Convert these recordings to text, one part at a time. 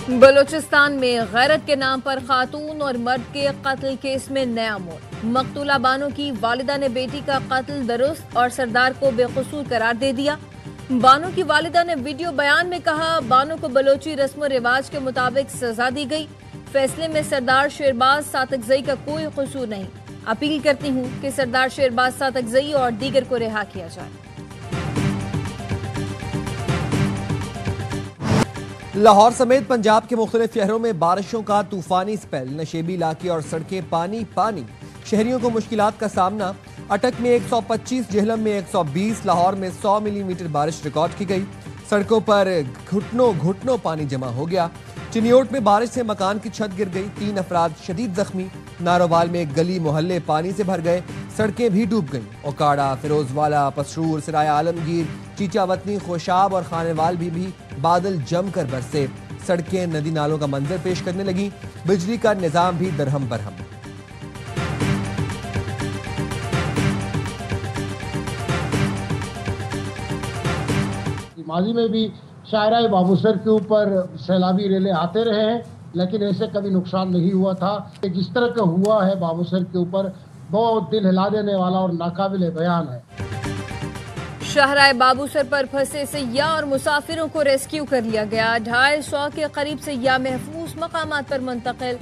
بلوچستان میں غیرت کے نام پر خاتون اور مرد کے قتل کیس میں نیا موڑ۔ مقتولہ بانو کی والدہ نے بیٹی کا قتل درست اور سردار کو بے قصور قرار دے دیا۔ بانو کی والدہ نے ویڈیو بیان میں کہا، بانو کو بلوچی رسم و رواج کے مطابق سزا دی گئی۔ فیصلے میں سردار شیرباز ساتکزئی کا کوئی قصور نہیں۔ اپیل کرتی ہوں کہ سردار شیرباز ساتکزئی اور دیگر کو رہا کیا جائے۔ لاہور سمیت پنجاب کے مختلف شہروں میں بارشوں کا طوفانی سپیل، نشیبی علاقے اور سڑکیں پانی پانی، شہریوں کو مشکلات کا سامنا۔ اٹک میں 125، جہلم میں 120، لاہور میں 100 ملی میٹر بارش ریکارڈ کی گئی۔ سڑکوں پر گھٹنوں پانی جمع ہو گیا۔ چنیوٹ میں بارش سے مکان کی چھت گر گئی، 3 افراد شدید زخمی۔ ناروال میں گلی محلے پانی سے بھر گئے، سڑکیں بھی ڈوب گئیں۔ اوکاڑا، فیروز والا، پسرور، سرائے عالمگیر، چیچا وطنی، خوشاب اور خانیوال بھی بادل جم کر برسے۔ سڑکیں ندی نالوں کا منظر پیش کرنے لگیں، بجلی کا نظام بھی درہم برہم۔ ماضی میں بھی شاہراہ بابو سر کے اوپر سیلابی ریلیں آتے رہے ہیں، لیکن ایسے کبھی نقصان نہیں ہوا تھا۔ جس طرح کا ہوا ہے بابو سر کے اوپر، بہت دل ہلا دینے والا اور ناقابل بیان ہے۔ شاہراہ بابو سر پر پھنسے سیاح اور مسافروں کو ریسکیو کر لیا گیا۔ 250 کے قریب سیاح محفوظ مقامات پر منتقل۔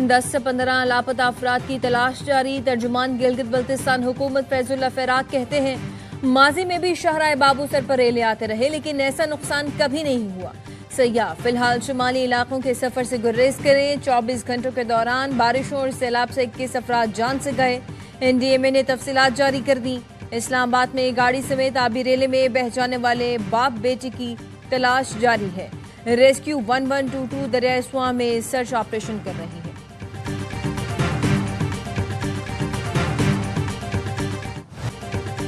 10 سے 15 لاپتہ افراد کی تلاش جاری۔ ترجمان گلگت بلتستان حکومت فیض اللہ فراق کہتے ہیں، ماضی میں بھی شاہراہ بابو سر پر ریلیں آتے رہے، لیکن ایسا نقصان کبھی نہیں ہوا۔ سیاح فی الحال شمالی علاقوں کے سفر سے گریز کریں۔ 24 گھنٹوں کے دوران بارشوں اور سیلاب سے 21 افراد جان سے گئے۔ NDMA نے تفصیلات جاری کر دی۔ اسلام آباد میں گاڑی سمیت آبی ریلے میں بہہ جانے والے باپ بیٹی کی تلاش جاری ہے۔ ریسکیو 1122 دریائے سواں میں سرچ آپریشن کر رہی ہے۔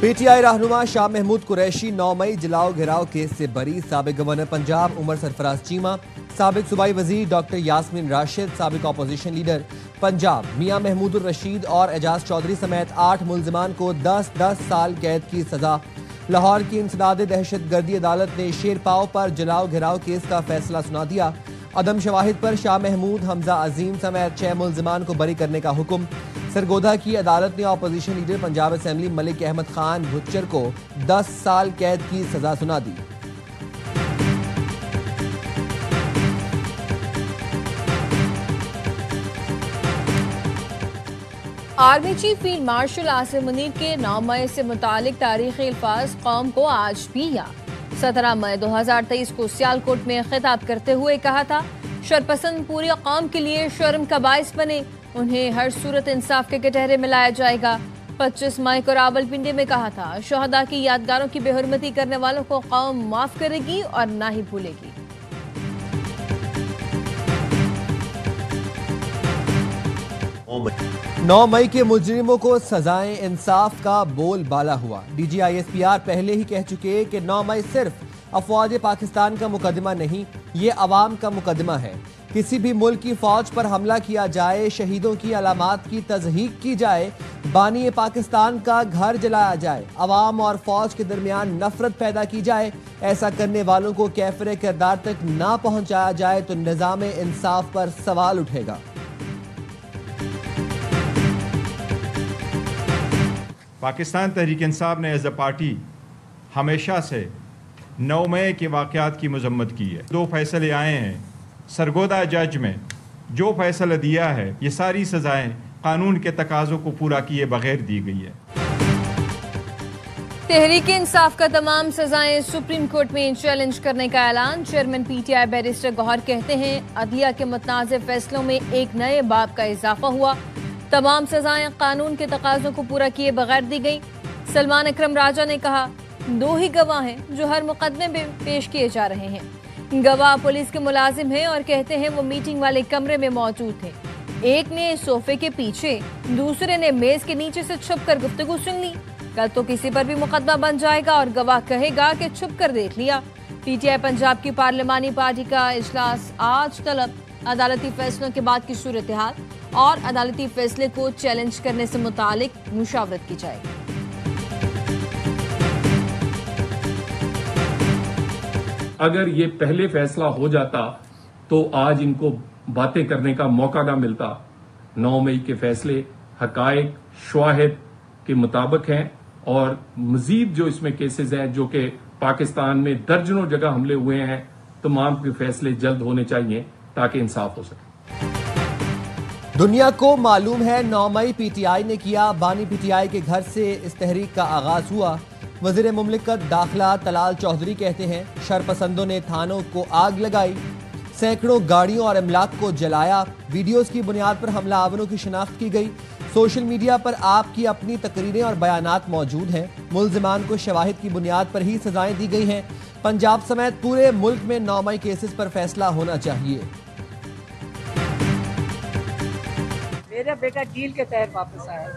PTI رہنما شاہ محمود قریشی 9 مئی جلاؤ گھراؤ کیس سے بری۔ سابق گورنر پنجاب عمر سرفراز چیمہ، سابق صوبائی وزیر ڈاکٹر یاسمین راشد، سابق اپوزیشن لیڈر پنجاب میاں محمود الرشید اور اعجاز چودھری سمیت 8 ملزمان کو 10 سال قید کی سزا۔ لاہور کی انسداد دہشت گردی عدالت نے شیر پاؤ پر جلاؤ گھراؤ کیس کا فیصلہ سنا دیا۔ عدم شواہد پر شاہ محمود، حمزہ عظیم سمیت 6 ملزمان کو بری کرنے کا حکم۔ سرگودھا کی عدالت نے opposition leader Punjab assembly Malik Ahmad Khan Bhachar کو 10 سال قید کی سزا سنا دی۔ Army chief field marshal Asif Munir کے 9 مئی سے متعلق تاریخی الفاظ قوم کو آج بھی یاد۔ 17 مئی 2023 کو سیالکوٹ میں خطاب کرتے ہوئے کہا تھا، شرپسند پوری قوم کے لیے شرم کا باعث بنے، انہیں ہر صورت انصاف کے کٹہرے میں لایا جائے گا۔ 25 مئی کو راولپنڈی میں کہا تھا، شہداء کی یادگاروں کی بے حرمتی کرنے والوں کو قوم معاف کرے گی اور نہ ہی بھولے گی۔ 9 مئی کے مجرموں کو سزائیں، انصاف کا بول بالا ہوا۔ DG ISPR پہلے ہی کہہ چکے کہ 9 مئی صرف افواج پاکستان کا مقدمہ نہیں، یہ عوام کا مقدمہ ہے۔ کسی بھی ملک کی فوج پر حملہ کیا جائے، شہیدوں کی علامات کی تضحیق کی جائے، بانی پاکستان کا گھر جلایا جائے، عوام اور فوج کے درمیان نفرت پیدا کی جائے، ایسا کرنے والوں کو کیفر کردار تک نہ پہنچایا جائے تو نظام انصاف پر سوال اٹھے گا۔ پاکستان تحریک انصاف نے ایز اے پارٹی ہمیشہ سے 9 مئی کے واقعات کی مذمت کی ہے۔ 2 فیصلے آئے ہیں، سرگودھا جج میں جو فیصلہ دیا ہے، یہ ساری سزائیں قانون کے تقاضوں کو پورا کیے بغیر دی گئی ہے۔ تحریک انصاف کا تمام سزائیں سپریم کورٹ میں چیلنج کرنے کا اعلان۔ چیئرمین PTI بیرسٹر گوہر کہتے ہیں، عدلیہ کے متنازع فیصلوں میں ایک نئے باب کا اضافہ ہوا، تمام سزائیں قانون کے تقاضوں کو پورا کیے بغیر دی گئی۔ سلمان اکرم راجہ نے کہا، 2 ہی گواہ ہیں جو ہر مقدمے میں پیش کیے جا رہے ہیں۔ گواہ پولیس کے ملازم ہیں اور کہتے ہیں وہ میٹنگ والے کمرے میں موجود تھے۔ ایک نے صوفے کے پیچھے، دوسرے نے میز کے نیچے سے چھپ کر گفتگو سن لی۔ کل تو کسی پر بھی مقدمہ بن جائے گا اور گواہ کہے گا کہ چھپ کر دیکھ لیا۔ PTI پنجاب کی پارلیمانی پارٹی کا اجلاس آج طلب، عدالتی فیصلوں کے بعد کی صورتحال اور عدالتی فیصلے کو چیلنج کرنے سے متعلق مشاورت کی جائے گی۔ اگر یہ پہلے فیصلہ ہو جاتا تو آج ان کو باتیں کرنے کا موقع نہ ملتا۔ 9 مئی کے فیصلے حقائق شواہد کے مطابق ہیں، اور مزید جو اس میں کیسز ہیں جو کہ پاکستان میں درجنوں جگہ حملے ہوئے ہیں، تمام کے فیصلے جلد ہونے چاہیے تاکہ انصاف ہو سکے۔ دنیا کو معلوم ہے 9 مئی پی ٹی آئی نے کیا، بانی پی ٹی آئی کے گھر سے اس تحریک کا آغاز ہوا۔ وزیر مملکت داخلہ طلال چودھری کہتے ہیں شرپسندوں نے تھانوں کو آگ لگائی، سینکڑوں گاڑیوں اور املاک کو جلایا، ویڈیوز کی بنیاد پر حملہ آوروں کی شناخت کی گئی، سوشل میڈیا پر آپ کی اپنی تقریریں اور بیانات موجود ہیں، ملزمان کو شواہد کی بنیاد پر ہی سزائیں دی گئی ہیں، پنجاب سمیت پورے ملک میں 9 مئی کیسز پر فیصلہ ہونا چاہیے۔ میرا بیٹا ڈیل کے تحت واپس آیا۔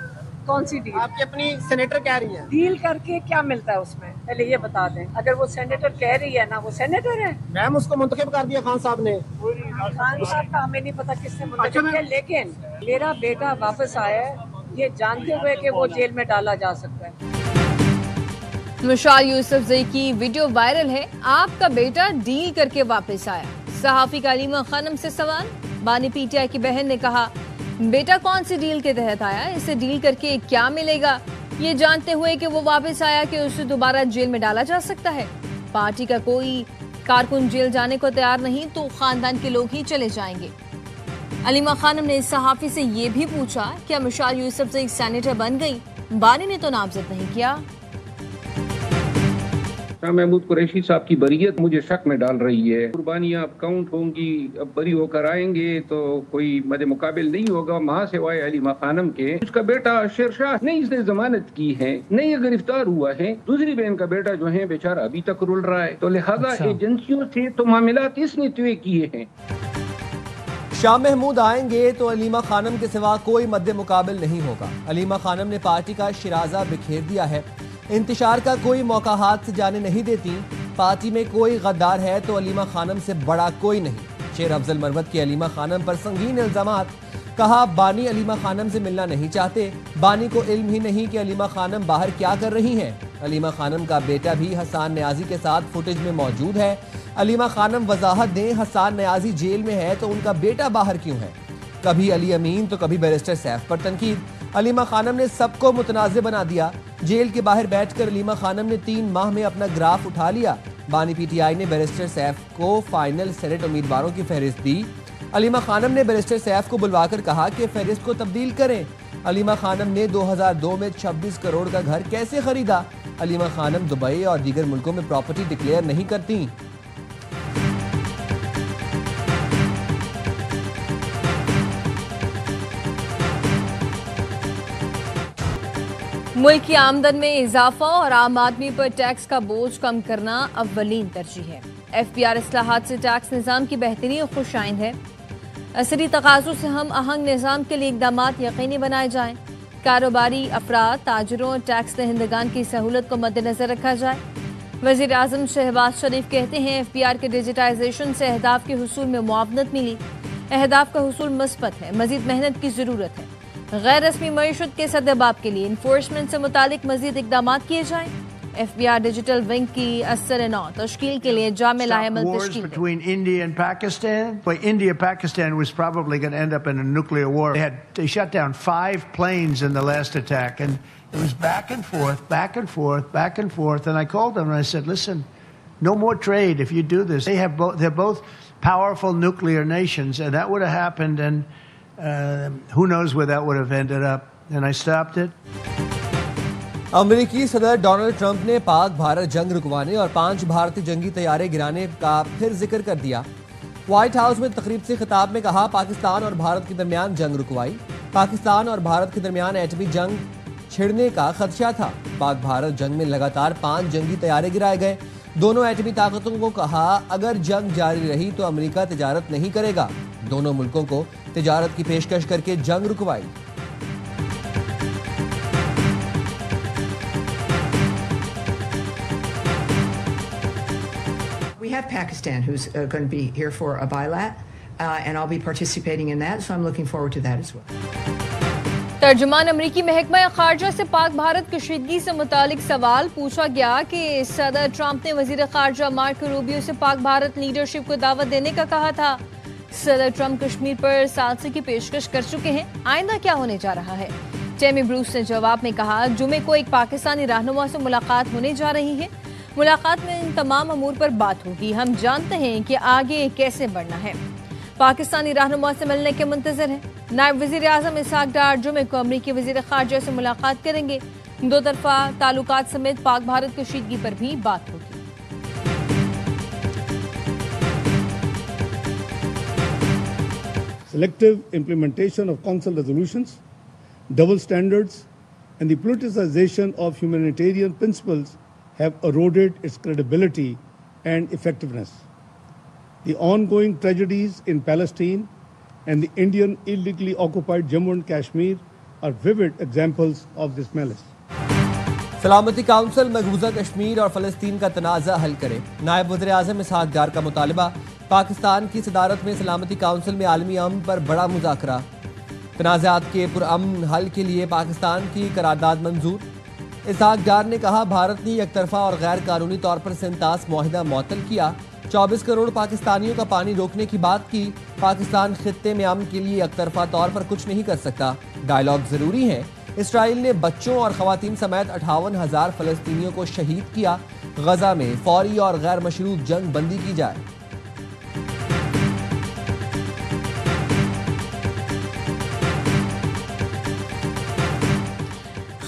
کون سی ڈیل؟ آپ کی اپنی سینیٹر کہہ رہی ہے ڈیل کر کے کیا ملتا ہے اس میں، پہلے یہ بتا دیں۔ اگر وہ سینیٹر کہہ رہی ہے نا، وہ سینیٹر ہے، میم اس کو منتخب کر دیا خان صاحب نے۔ خان صاحب کا ہمیں نہیں پتا کس نے منتخب کیا، لیکن میرا بیٹا واپس آیا ہے یہ جانتے ہوئے کہ وہ جیل میں ڈالا جا سکتا ہے۔ مشال یوسف زئی کی ویڈیو وائرل ہے، آپ کا بیٹا ڈیل کر کے واپس آیا۔ صحافی کا علیمہ خانم سے سوال، بانی پی ٹی آئی کی بہن نے کہا بیٹا کون سی ڈیل کے تحت آیا، اسے ڈیل کر کے کیا ملے گا، یہ جانتے ہوئے کہ وہ واپس آیا کہ اسے دوبارہ جیل میں ڈالا جا سکتا ہے۔ پارٹی کا کوئی کارکن جیل جانے کو تیار نہیں تو خاندان کے لوگ ہی چلے جائیں گے۔ علیمہ خانم نے اس صحافی سے یہ بھی پوچھا کیا مشال یوسف زئی سینیٹر بن گئی، بانی نے تو نامزد نہیں کیا۔ شاہ محمود قریشی صاحب کی بریت مجھے شک میں ڈال رہی ہے۔ قربانیاں اب کاؤنٹ ہوں گی، اب بری ہو کر آئیں گے تو کوئی مد مقابل نہیں ہوگا مہا سوائے علیمہ خانم کے۔ اس کا بیٹا شیرشاہ نہیں اس نے ضمانت کی ہے، نہیں یہ گرفتار ہوا ہے، دوسری بہن کا بیٹا جو ہے بیچارہ ابھی تک رول رہا ہے، تو لہذا ایجنسیوں سے تو معاملات اس نے طے کیے ہیں۔ شاہ محمود آئیں گے تو علیمہ خانم کے سوا کوئی مد مقابل نہیں ہوگا۔ علیمہ خانم نے پارٹی کا شرازہ بکھیر دیا ہے، انتشار کا کوئی موقع ہاتھ سے جانے نہیں دیتی، پارٹی میں کوئی غدار ہے تو علیمہ خانم سے بڑا کوئی نہیں۔ شیر افضل مروت کی علیمہ خانم پر سنگین الزامات، کہا بانی علیمہ خانم سے ملنا نہیں چاہتے، بانی کو علم ہی نہیں کہ علیمہ خانم باہر کیا کر رہی ہیں۔ علیمہ خانم کا بیٹا بھی حسان نیازی کے ساتھ فوٹیج میں موجود ہے، علیمہ خانم وضاحت دیں حسان نیازی جیل میں ہے تو ان کا بیٹا باہر کیوں ہے؟ کبھی علی امین تو کبھی بیرسٹر سیف پر تنقید۔ علیمہ خانم نے سب کو متنازع بنا دیا، جیل کے باہر بیٹھ کر علیمہ خانم نے 3 ماہ میں اپنا گراف اٹھا لیا۔ بانی پی ٹی آئی نے بیرسٹر سیف کو فائنل سینیٹ امیدواروں کی فہرست دی، علیمہ خانم نے بیرسٹر سیف کو بلوا کر کہا کہ فہرست کو تبدیل کریں۔ علیمہ خانم نے 2002 میں 26 کروڑ کا گھر کیسے خریدا؟ علیمہ خانم دبئی اور دیگر ملکوں میں پراپرٹی ڈکلیئر نہیں کرتی۔ ملک کی آمدن میں اضافہ اور عام آدمی پر ٹیکس کا بوجھ کم کرنا اولین ترجیح ہے۔ ایف بی آر اصلاحات سے ٹیکس نظام کی بہتری خوش آئند ہے۔ عصری تقاضوں سے ہم آہنگ نظام کے لیے اقدامات یقینی بنائے جائیں، کاروباری افراد، تاجروں اور ٹیکس دہندگان کی سہولت کو مد نظر رکھا جائے۔ وزیر اعظم شہباز شریف کہتے ہیں ایف بی آر کے ڈیجیٹائزیشن سے اہداف کے حصول میں معاونت ملی، اہداف کا حصول مثبت ہے، مزید محنت کی ضرورت ہے۔ غیر رسمی معیشت کے سدباب کے لیے انفورسمنٹ سے متعلق مزید اقدامات کیے جائیں۔ F B R digital wing کی اثر نو تشکیل کے لیے جامع لاعمل تشکیل ہے۔ between India and Pakistan. But India-Pakistan was probably going to end up in a nuclear war. They shut down 5 planes in the last attack, and it was back and forth, back and forth, back and forth. And I called them and I said, "Listen, no more trade if you do this." They're both powerful nuclear nations, and that would have happened, and who knows where that would have ended up. And I stopped it. امریکی صدر Donald Trump نے پاک بھارت جنگ رکوانے اور 5 بھارتی جنگی طیارے گرانے کا پھر ذکر کر دیا۔ وائٹ ہاؤس میں تقریب سے خطاب میں کہا پاکستان اور بھارت کے درمیان جنگ رکوائی، پاکستان اور بھارت کے درمیان ایٹمی جنگ چھڑنے کا خدشہ تھا۔ پاک بھارت جنگ میں لگاتار 5 جنگی طیارے گرائے گئے۔ دونوں ایٹمی طاقتوں کو کہا اگر جنگ جاری رہی تو امریکہ تجارت نہیں کرے گا۔ دونوں ملکوں کو تجارت کی پیشکش کر کے جنگ رکوائی۔ We have Pakistan who's going to be here for a bilat, and I'll be participating in that, so I'm looking forward to that as well. ترجمان امریکی محکمہ خارجہ سے پاک بھارت کشیدگی سے متعلق سوال پوچھا گیا کہ صدر ٹرمپ نے وزیر خارجہ مارکو روبیو سے پاک بھارت لیڈرشپ کو دعوت دینے کا کہا تھا۔ صدر ٹرمپ کشمیر پر ثالثی کی پیشکش کر چکے ہیں، آئندہ کیا ہونے جا رہا ہے؟ ٹیمی بروس نے جواب میں کہا، جمعے کو ایک پاکستانی رہنما سے ملاقات ہونے جا رہی ہے۔ ملاقات میں ان تمام امور پر بات ہوگی، ہم جانتے ہیں کہ آگے کیسے بڑھنا ہے۔ پاکستانی رہنما سے ملنے کے منتظر ہیں۔ نائب وزیر اعظم اسحاق ڈار جمعے کو امریکی وزیر خارجہ سے ملاقات کریں گے۔ دو طرفہ تعلقات سمیت پاک بھارت کشیدگی پر بھی بات ہوگی۔ Selective implementation of Council resolutions, double standards, and the politicization of humanitarian principles have eroded its credibility and effectiveness. The ongoing tragedies in Palestine and the Indian illegally occupied Jammu and Kashmir are vivid examples of this malice. سلامتی council مقبوضہ کشمیر اور فلسطین کا تنازع حل کرے، نائب وزیر اعظم اسحاق ڈار کا مطالبہ۔ پاکستان کی صدارت میں سلامتی کونسل میں عالمی امن پر بڑا مذاکرہ، تنازعات کے پرامن حل کے لیے پاکستان کی قرارداد منظور۔ اسحاق ڈار نے کہا، بھارت نے یک طرفہ اور غیر قانونی طور پر سنتاس معاہدہ معطل کیا، 24 کروڑ پاکستانیوں کا پانی روکنے کی بات کی۔ پاکستان خطے میں امن کے لیے یک طرفہ طور پر کچھ نہیں کر سکتا، ڈائیلاگ ضروری ہے۔ اسرائیل نے بچوں اور خواتین سمیت 58,000 فلسطینیوں کو شہید کیا، غزہ میں فوری اور غیر مشروط جنگ بندی کی جائے۔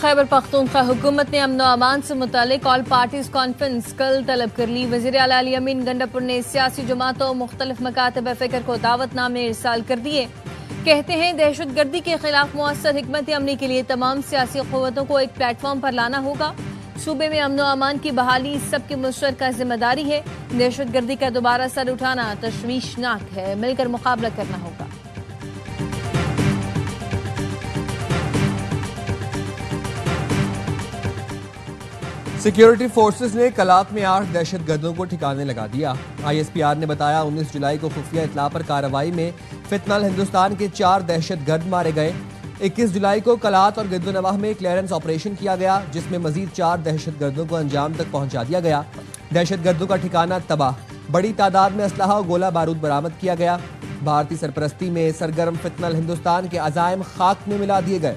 خیبر پختونخوا حکومت نے امن و امان سے متعلق آل پارٹیز کانفرنس کل طلب کر لی۔ وزیر اعلیٰ علی امین گنڈاپور نے سیاسی جماعتوں مختلف مکاتب فکر کو دعوت نامے ارسال کر دیے۔ کہتے ہیں دہشت گردی کے خلاف مؤثر حکمت عملی کے لیے تمام سیاسی قوتوں کو ایک پلیٹ فارم پر لانا ہوگا۔ صوبے میں امن و امان کی بحالی سب کی مشترکہ ذمہ داری ہے۔ دہشت گردی کا دوبارہ سر اٹھانا تشویشناک ہے، مل کر مقابلہ کرنا ہوگا۔ سیکیورٹی فورسز نے کلات میں 8 دہشت گردوں کو ٹھکانے لگا دیا۔ آئی ایس پی آر نے بتایا 19 جولائی کو خفیہ اطلاع پر کارروائی میں فتنہ ہندوستان کے 4 دہشت گرد مارے گئے۔ 21 جولائی کو کلات اور گرد و نواح میں کلیئرنس آپریشن کیا گیا، جس میں مزید 4 دہشت گردوں کو انجام تک پہنچا دیا گیا۔ دہشت گردوں کا ٹھکانہ تباہ، بڑی تعداد میں اسلحہ اور گولہ بارود برآمد کیا گیا۔ بھارتی سرپرستی میں سرگرم فتنہ ہندوستان کے عزائم خاک میں ملا دیے گئے۔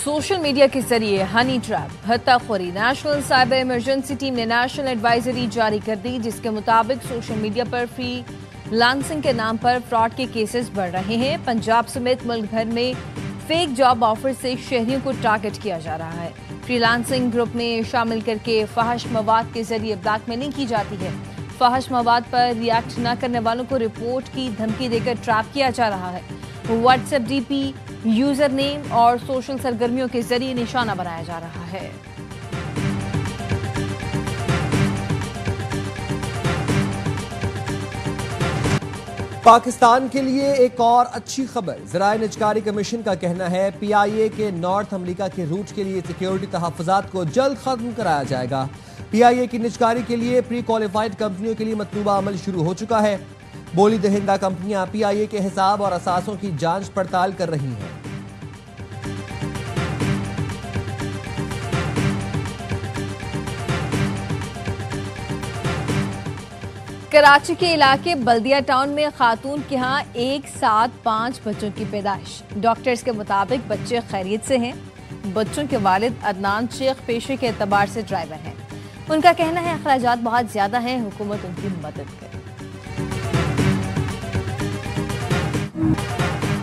سوشل میڈیا کے ذریعے ہنی ٹریپ، ہتہ خوری، نیشنل سائبر ایمرجنسی ٹیم نے نیشنل ایڈوائزری جاری کر دی، جس کے مطابق سوشل میڈیا پر فری لانسنگ کے نام پر فراڈ کے کیسز بڑھ رہے ہیں۔ پنجاب سمیت ملک بھر میں فیک جاب آفر سے شہریوں کو ٹارگٹ کیا جا رہا ہے۔ فری لانسنگ گروپ میں شامل کر کے فحش مواد کے ذریعے بلیک میلنگ کی جاتی ہے۔ فحش مواد پر ریئیکٹ نہ کرنے والوں کو رپورٹ کی دھمکی دے کر ٹریپ کیا جا رہا ہے۔ What's app D P, user name اور سوشل سرگرمیوں کے ذریعے نشانہ بنایا جا رہا ہے۔ پاکستان کے لیے ایک اور اچھی خبر، ذرائع نجکاری کمیشن کا کہنا ہے پی آئی اے کے نارتھ امریکہ کے روٹ کے لیے سیکیورٹی تحفظات کو جلد ختم کرایا جائے گا۔ پی آئی اے کی نجکاری کے لیے پری کوالیفائڈ کمپنیوں کے لیے مطلوبہ عمل شروع ہو چکا ہے۔ بولی دہندہ کمپنیاں پی آئی اے کے حساب اور اثاثوں کی جانچ پڑتال کر رہی ہیں۔ کراچی کے علاقے بلدیہ ٹاؤن میں خاتون کے ہاں ایک ساتھ 5 بچوں کی پیدائش۔ ڈاکٹرز کے مطابق بچے خیریت سے ہیں۔ بچوں کے والد عدنان شیخ پیشے کے اعتبار سے ڈرائیور ہیں۔ ان کا کہنا ہے اخراجات بہت زیادہ ہیں، حکومت ان کی مدد کرے۔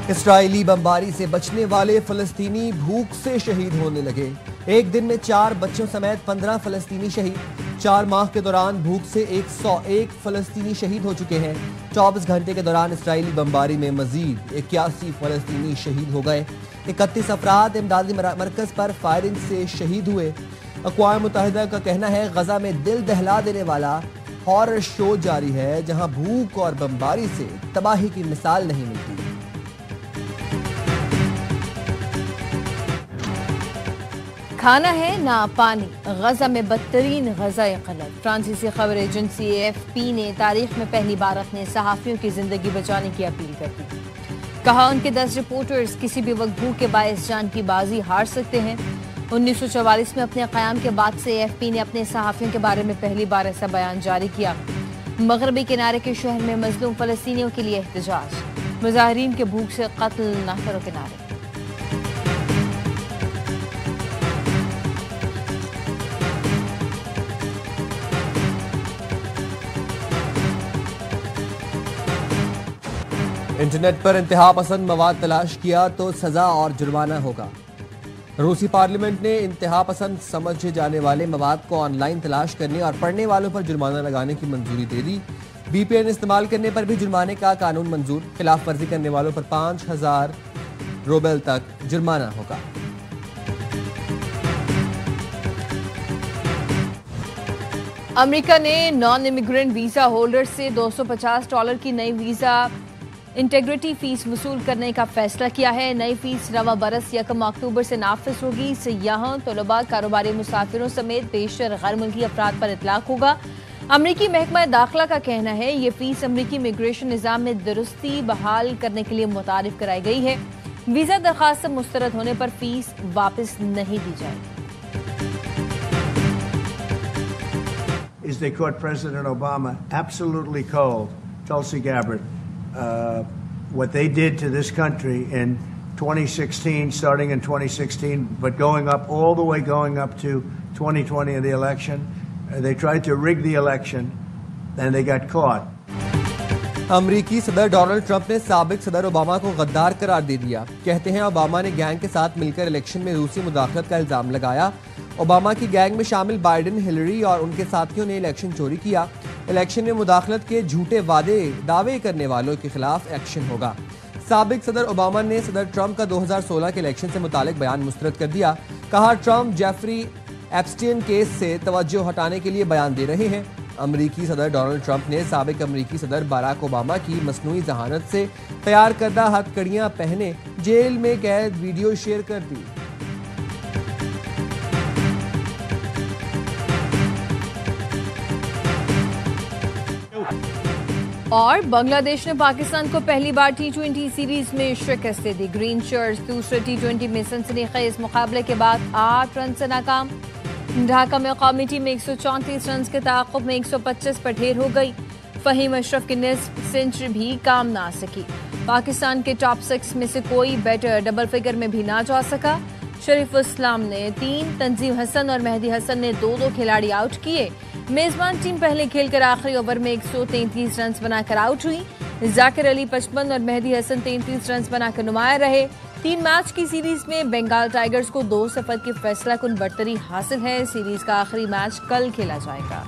اسرائیلی بمباری سے بچنے والے فلسطینی بھوک سے شہید ہونے لگے۔ ایک دن میں 4 بچوں سمیت 15 فلسطینی شہید۔ 4 ماہ کے دوران بھوک سے 101 فلسطینی شہید ہو چکے ہیں۔ 24 گھنٹے کے دوران اسرائیلی بمباری میں مزید 81 فلسطینی شہید ہو گئے۔ 31 افراد امدادی مرکز پر فائرنگ سے شہید ہوئے۔ اقوام متحدہ کا کہنا ہے غزہ میں دل دہلا دینے والا ہارر شو جاری ہے، جہاں بھوک اور بمباری سے تباہی کی مثال نہیں ملتی۔ کھانا ہے نہ پانی، غزہ میں بدترین غذائی قلت۔ فرانسیسی خبر ایجنسی AFP نے تاریخ میں پہلی بار اپنے صحافیوں کی زندگی بچانے کی اپیل کر دی۔ کہا ان کے 10 رپورٹرز کسی بھی وقت بھوک کے باعث جان کی بازی ہار سکتے ہیں۔ 1944 میں اپنے قیام کے بعد سے AFP نے اپنے صحافیوں کے بارے میں پہلی بار ایسا بیان جاری کیا۔ مغربی کنارے کے شہر میں مظلوم فلسطینیوں کے لیے احتجاج، مظاہرین کے بھوک سے قتل نہ کرو کے نعرے۔ انٹرنیٹ پر انتہا پسند مواد تلاش کیا تو سزا اور جرمانہ ہوگا۔ روسی پارلیمنٹ نے انتہا پسند سمجھے جانے والے مواد کو آن لائن تلاش کرنے اور پڑھنے والوں پر جرمانہ لگانے کی منظوری دے دی۔ VPN استعمال کرنے پر بھی جرمانے کا قانون منظور، خلاف ورزی کرنے والوں پر 5000 روبل تک جرمانہ ہوگا۔ امریکہ نے نان امیگرنٹ ویزا ہولڈر سے $250 کی نئی ویزا انٹیگریٹی فیس وصول کرنے کا فیصلہ کیا ہے۔ نئی فیس رواں برس 1 اکتوبر سے نافذ ہوگی۔ سیاحوں، طلباء، کاروباری مسافروں سمیت بیشتر غیر ملکی افراد پر اطلاق ہوگا۔ امریکی محکمہ داخلہ کا کہنا ہے یہ فیس امریکی امیگریشن نظام میں درستی بحال کرنے کے لیے متعارف کرائی گئی ہے۔ ویزا درخواست مسترد ہونے پر فیس واپس نہیں دی جائے گی۔ Is they caught President Obama absolutely cold, Tulsi Gabbard. What they did to this country in 2016, starting in 2016, but going up to 2020 in the election. They tried to rig the election, and they got caught. امریکی صدر Donald Trump نے سابق صدر Obama کو غدار قرار دے دیا۔ کہتے ہیں اوباما نے گینگ کے ساتھ مل کر الیکشن میں روسی مداخلت کا الزام لگایا۔ اوباما کی گینگ میں شامل بائیڈن، ہلری اور ان کے ساتھیوں نے الیکشن چوری کیا۔ الیکشن میں مداخلت کے جھوٹے دعوے کرنے والوں کے خلاف ایکشن ہوگا۔ سابق صدر اوباما نے صدر ٹرمپ کا 2016 کے الیکشن سے متعلق بیان مسترد کر دیا۔ کہا ٹرمپ جیفری ایپسٹین کیس سے توجہ ہٹانے کے لیے بیان دے رہے ہیں۔ امریکی صدر ڈونلڈ ٹرمپ نے سابق امریکی صدر باراک اوباما کی مصنوعی ذہانت سے تیار کردہ ہتھ کڑیاں پہنے جیل میں قید ویڈیو شیئر کر دی۔ اور بنگلہ دیش نے پاکستان کو پہلی بار T20 سیریز میں شکست دے دی۔ گرین شرٹس دوسرے T20 میں سنسنی خیز مقابلے کے بعد 8 رن سے ناکام۔ ڈھاکہ میں قومی ٹیم 134 رنز کے تعاقب میں 125 پر ڈھیر ہو گئی۔ فہیم اشرف کی نصف سنچری بھی کام نہ آ سکی۔ پاکستان کے ٹاپ 6 میں سے کوئی بیٹر ڈبل فگر میں بھی نہ جا سکا۔ شریف اسلام نے 3، تنظیم حسن اور مہدی حسن نے 2 کھلاڑی آؤٹ کیے۔ میزبان ٹیم پہلے کھیل کر آخری اوور میں 133 رنز بنا کر آؤٹ ہوئی۔ ذاکر علی 55 اور مہدی حسن 33 رنز بنا کر نمایاں رہے۔ 3 میچ کی سیریز میں بنگال ٹائیگرز کو 2-0 کی فیصلہ کن برتری حاصل ہے۔ سیریز کا آخری میچ کل کھیلا جائے گا۔